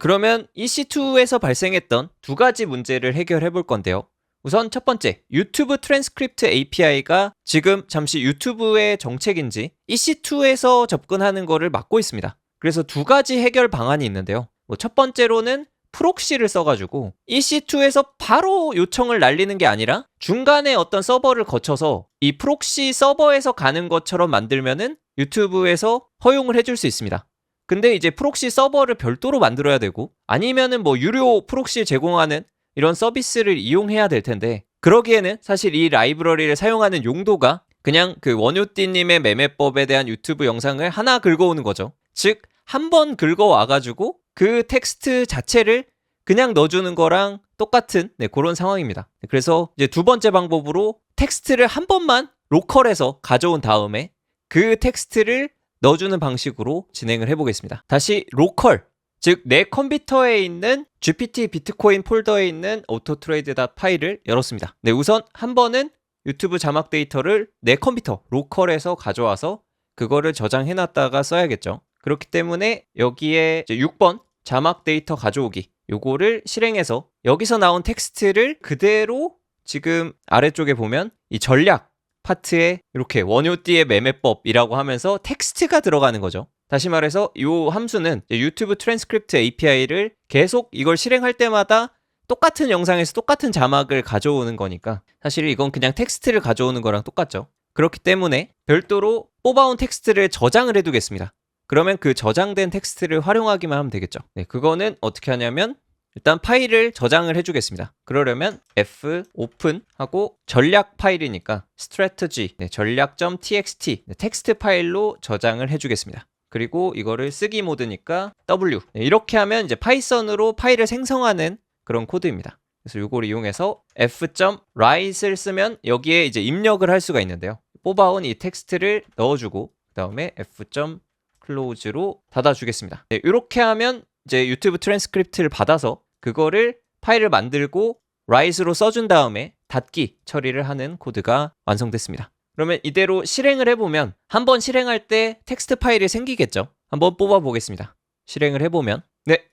그러면 EC2에서 발생했던 두 가지 문제를 해결해 볼 건데요. 우선 첫 번째, 유튜브 트랜스크립트 API가 지금 잠시 유튜브의 정책인지 EC2에서 접근하는 거를 막고 있습니다. 그래서 두 가지 해결 방안이 있는데요. 첫 번째로는 프록시를 써가지고 EC2에서 바로 요청을 날리는 게 아니라 중간에 어떤 서버를 거쳐서 이 프록시 서버에서 가는 것처럼 만들면은 유튜브에서 허용을 해줄 수 있습니다. 근데 이제 프록시 서버를 별도로 만들어야 되고 아니면은 유료 프록시 제공하는 이런 서비스를 이용해야 될 텐데 그러기에는 사실 이 라이브러리를 사용하는 용도가 그냥 그 원효띠님의 매매법에 대한 유튜브 영상을 하나 긁어오는 거죠. 즉, 한 번 긁어와가지고 그 텍스트 자체를 그냥 넣어주는 거랑 똑같은 그런 상황입니다. 그래서 이제 두 번째 방법으로 텍스트를 한 번만 로컬에서 가져온 다음에 그 텍스트를 넣어주는 방식으로 진행을 해보겠습니다. 다시 로컬, 즉 내 컴퓨터에 있는 GPT 비트코인 폴더에 있는 오토트레이드 파일을 열었습니다. 우선 한 번은 유튜브 자막 데이터를 내 컴퓨터 로컬에서 가져와서 그거를 저장해놨다가 써야겠죠. 그렇기 때문에 여기에 이제 6번 자막 데이터 가져오기 요거를 실행해서 여기서 나온 텍스트를 그대로 지금 아래쪽에 보면 이 전략 파트에 이렇게 원효띠의 매매법이라고 하면서 텍스트가 들어가는 거죠. 다시 말해서 이 함수는 유튜브 트랜스크립트 API를 계속 이걸 실행할 때마다 똑같은 영상에서 똑같은 자막을 가져오는 거니까 사실 이건 그냥 텍스트를 가져오는 거랑 똑같죠. 그렇기 때문에 별도로 뽑아온 텍스트를 저장을 해두겠습니다. 그러면 그 저장된 텍스트를 활용하기만 하면 되겠죠. 그거는 어떻게 하냐면 일단 파일을 저장을 해주겠습니다. 그러려면 f open 하고 전략 파일이니까 strategy 전략.txt 텍스트 파일로 저장을 해주겠습니다. 그리고 이거를 쓰기 모드니까 w 이렇게 하면 이제 파이썬으로 파일을 생성하는 그런 코드입니다. 그래서 이걸 이용해서 f.write을 쓰면 여기에 이제 입력을 할 수가 있는데요. 뽑아온 이 텍스트를 넣어주고 그 다음에 f.close로 닫아주겠습니다. 이렇게 하면 이제 유튜브 트랜스크립트를 받아서 그거를 파일을 만들고 write로 써준 다음에 닫기 처리를 하는 코드가 완성됐습니다. 그러면 이대로 실행을 해보면 한번 실행할 때 텍스트 파일이 생기겠죠. 한번 뽑아보겠습니다. 실행을 해보면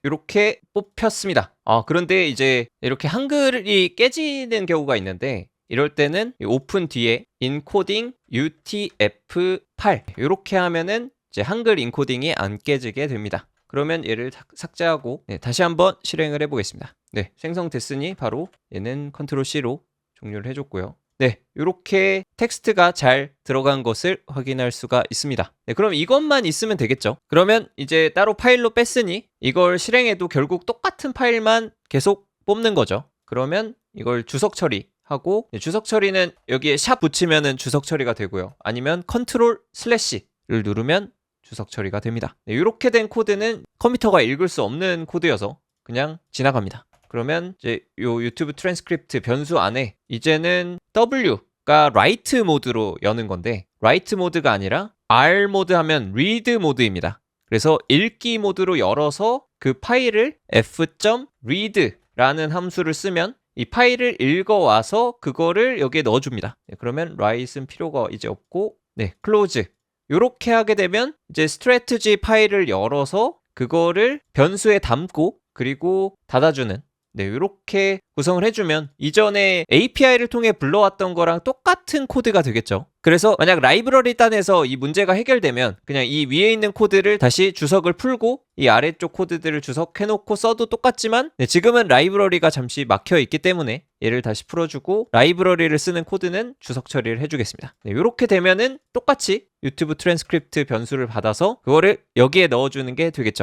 이렇게 뽑혔습니다. 그런데 이제 이렇게 한글이 깨지는 경우가 있는데 이럴 때는 오픈 뒤에 인코딩 UTF-8 이렇게 하면은 이제 한글 인코딩이 안 깨지게 됩니다. 그러면 얘를 삭제하고 다시 한번 실행을 해보겠습니다. 생성됐으니 바로 얘는 컨트롤 C로 종료를 해줬고요. 이렇게 텍스트가 잘 들어간 것을 확인할 수가 있습니다. 그럼 이것만 있으면 되겠죠. 그러면 이제 따로 파일로 뺐으니 이걸 실행해도 결국 똑같은 파일만 계속 뽑는 거죠. 그러면 이걸 주석 처리하고 주석 처리는 여기에 샵 붙이면은 주석 처리가 되고요. 아니면 컨트롤 슬래시를 누르면 주석 처리가 됩니다. 이렇게 된 코드는 컴퓨터가 읽을 수 없는 코드여서 그냥 지나갑니다. 그러면 이제 요 유튜브 트랜스크립트 변수 안에 이제는 W가 write 모드로 여는 건데 write 모드가 아니라 R 모드 하면 read 모드입니다. 그래서 읽기 모드로 열어서 그 파일을 f.read라는 함수를 쓰면 이 파일을 읽어와서 그거를 여기에 넣어줍니다. 그러면 write는 필요가 이제 없고 close 이렇게 하게 되면 이제 strategy 파일을 열어서 그거를 변수에 담고 그리고 닫아주는 이렇게 구성을 해주면 이전에 API를 통해 불러왔던 거랑 똑같은 코드가 되겠죠. 그래서 만약 라이브러리 단에서 이 문제가 해결되면 그냥 이 위에 있는 코드를 다시 주석을 풀고 이 아래쪽 코드들을 주석해놓고 써도 똑같지만 지금은 라이브러리가 잠시 막혀있기 때문에 얘를 다시 풀어주고 라이브러리를 쓰는 코드는 주석 처리를 해주겠습니다. 이렇게 되면은 똑같이 유튜브 트랜스크립트 변수를 받아서 그거를 여기에 넣어주는 게 되겠죠.